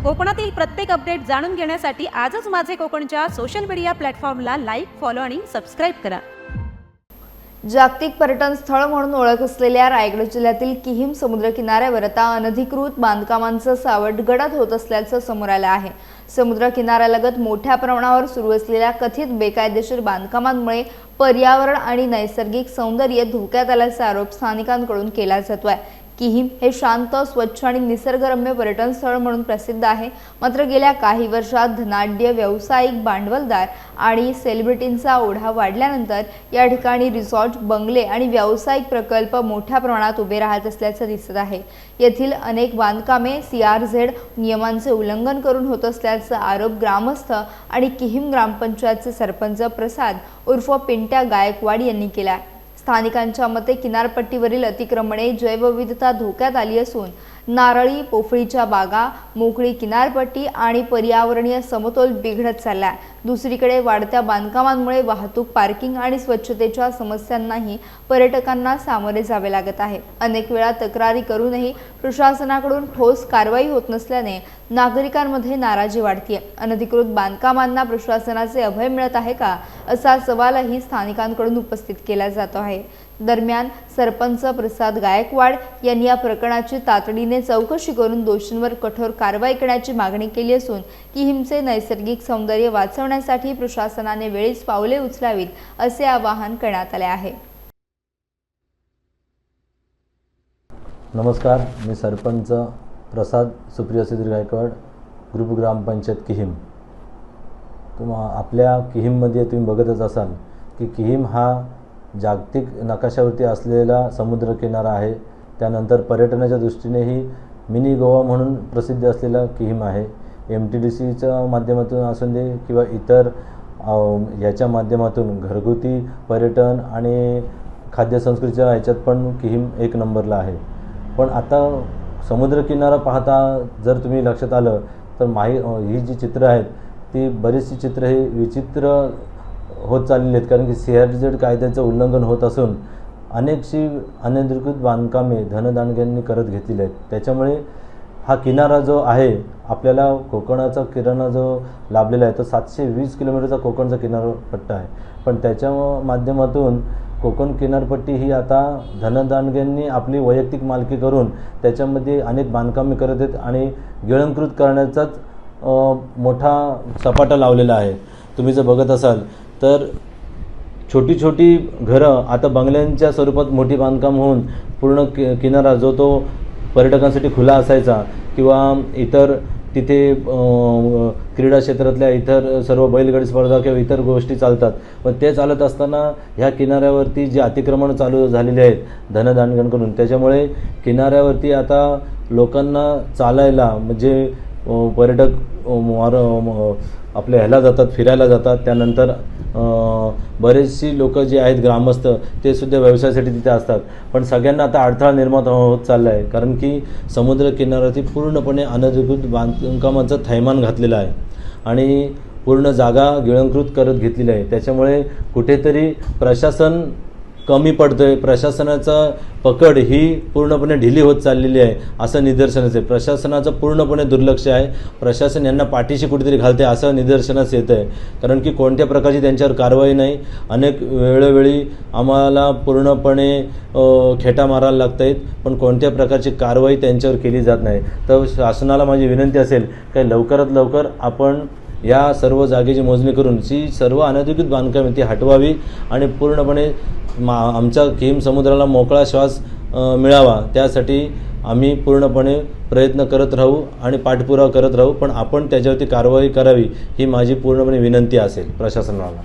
कोकणातील प्रत्येक अपडेट जाणून घेण्यासाठी आजच माझे कोकणच्या सोशल मीडिया प्लॅटफॉर्मला लाईक, फॉलो आणि सबस्क्राईब करा। जागतिक पर्यटन स्थळ म्हणून ओळख असलेल्या रायगड जिल्ह्यातील किहिम समुद्र किनाऱ्यावर आता अनधिकृत बांधकामांचं सावट गडद होत असल्याचं समोर आलं आहे। समुद्र किनाऱ्यालगत मोठ्या प्रमाणावर सुरू असलेल्या कथित बेकायदेशीर बांधकामांमुळे पर्यावरण आणि नैसर्गिक सौंदर्य धोक्यात आल्याचा आरोप स्थानिकांकडून केला जातोय। किहिम हे शांत, स्वच्छ आणि निसर्गरम्य पर्यटन स्थळ म्हणून प्रसिद्ध आहे। मात्र गेल्या काही वर्षात धनाढ्य व्यावसायिक, भांडवलदार आणि सेलिब्रिटींचा ओढा वाढल्यानंतर या ठिकाणी रिसॉर्ट, बंगले आणि व्यावसायिक प्रकल्प मोठ्या प्रमाणात उभे राहत असल्याचं दिसत आहे। येथील अनेक बांधकामे CRZ नियमांचे उल्लंघन करून होत असल्याचा आरोप ग्रामस्थ आणि किहिम ग्रामपंचायतचे सरपंच प्रसाद उर्फ पिंट्या गायकवाड यांनी केला। स्थानिकांच्या मते किनारपट्टीवरील अतिक्रमणे जैवविविधता धोक्यात आली असून नारळी, पोफळीच्या बागा, मोकळी किनारपट्टी आणि पर्यावरणीय समतोल बिघडत चालला। दुसरीकडे वाढत्या बांधकामांमुळे वाहतूक, पार्किंग आणि स्वच्छतेच्या समस्यांनाही पर्यटकांना सामोरे जावे लागत आहे। अनेक वेळा तक्रारी करूनही प्रशासनाकडून ठोस कारवाई होत नसल्याने नागरिकांमध्ये नाराजी वाढते। अनधिकृत बांधकामांना प्रशासनाचे अभय मिळत आहे का, असा सवालही स्थानिकांकडून उपस्थित केला जात आहे। दरम्यान सरपंच प्रसाद गायकवाड यांनी या प्रकरणाची तातडीने चौकशी करून दोषींवर कठोर कारवाई करण्याची मागणी केली असून किहिमचे नैसर्गिक सौंदर्य वाचवण्यासाठी प्रशासनाने वेळीच पावले उचलावीत असे आवाहन करण्यात आले आहे। नमस्कार, मी सरपंच प्रसाद सुप्रिया सुधीर गायकवाड, ग्रुप ग्रामपंचायत किहिम। आपल्या किहिममध्ये तुम्ही बघतच असाल की किहिम हा जागतिक नकाशावरती असलेला समुद्र किनारा आहे। त्यानंतर पर्यटनाच्या दृष्टीनेही मिनी गोवा म्हणून प्रसिद्ध असलेला किहिम आहे। MTDCच्या माध्यमातून असून दे किंवा इतर याच्या माध्यमातून घरगुती पर्यटन आणि खाद्यसंस्कृतीच्या ह्याच्यात पण किहिम एक नंबरला आहे। पण आता समुद्र किनारा पाहता जर तुम्ही लक्षात आलं तर ही जी चित्र आहेत ती बरीचशी चित्र हे विचित्र होत चाललेली आहेत, कारण की CRZ कायद्याचं उल्लंघन होत असून अनेकशी अनधिकृत बांधकामे धनदांडग्यांनी करत घेतलेली आहेत। त्याच्यामुळे हा किनारा जो आहे, आपल्याला कोकणाचा किनारा जो लाभलेला आहे तो 720 किलोमीटरचा कोकणचा किनारपट्टा आहे। पण त्याच्या माध्यमातून कोकण किनारपट्टी ही आता धनदांडग्यांनी आपली वैयक्तिक मालकी करून त्याच्यामध्ये अनेक बांधकामे करत आहेत आणि गिळंकृत करण्याचाच मोठा सपाटा लावलेला आहे। तुम्ही जर बघत असाल तर छोटी छोटी घरं आता बंगल्यांच्या स्वरूपात मोठी बांधकाम होऊन पूर्ण किनारा जो तो पर्यटकांसाठी खुला असायचा किंवा इतर तिथे क्रीडा क्षेत्रातल्या इतर सर्व बैलगाडी स्पर्धा किंवा इतर गोष्टी चालतात, पण ते चालत असताना ह्या किनाऱ्यावरती जे अतिक्रमण चालू झालेले आहेत धनदांडग्यांकडून, त्याच्यामुळे किनाऱ्यावरती आता लोकांना चालायला म्हणजे पर्यटक आपल्या ह्याला जातात, फिरायला जातात। त्यानंतर बरेचशी लोक जे आहेत ग्रामस्थ ते सुद्धा व्यवसायासाठी तिथे असतात, पण सगळ्यांना आता अडथळा निर्माण होत चालला आहे, कारण की समुद्र किनाऱ्यावरती पूर्णपणे अनधिकृत बांधकामाचं थैमान घातलेलं आहे आणि पूर्ण जागा गिळंकृत करत घेतलेली आहे। त्याच्यामुळे कुठेतरी प्रशासन कमी पडतंय, प्रशासनाचा पकड ही पूर्णपणे ढिली होत चाललेली आहे असं निदर्शनास आहे। प्रशासनाचं पूर्णपणे दुर्लक्ष आहे, प्रशासन यांना पाठीशी कुठेतरी घालते असं निदर्शनास येतं आहे, कारण की कोणत्या प्रकारची त्यांच्यावर कारवाई नाही। अनेक वेळोवेळी आम्हाला पूर्णपणे खेटा मारायला लागत आहेत, पण कोणत्या प्रकारची कारवाई त्यांच्यावर केली जात नाही। तर शासनाला माझी विनंती असेल की लवकरात लवकर आपण या सर्व जागेची मोजणी करून जी सर्व अनधिकृत बांधकामे ती हटवावी आणि पूर्णपणे आमच्या किहिम समुद्राला मोकळा श्वास मिळावा, त्यासाठी आम्ही पूर्णपणे प्रयत्न करत राहू आणि पाठपुरावा करत राहू, पण आपण त्याच्यावरती कारवाई करावी ही माझी पूर्णपणे विनंती असेल प्रशासनाला।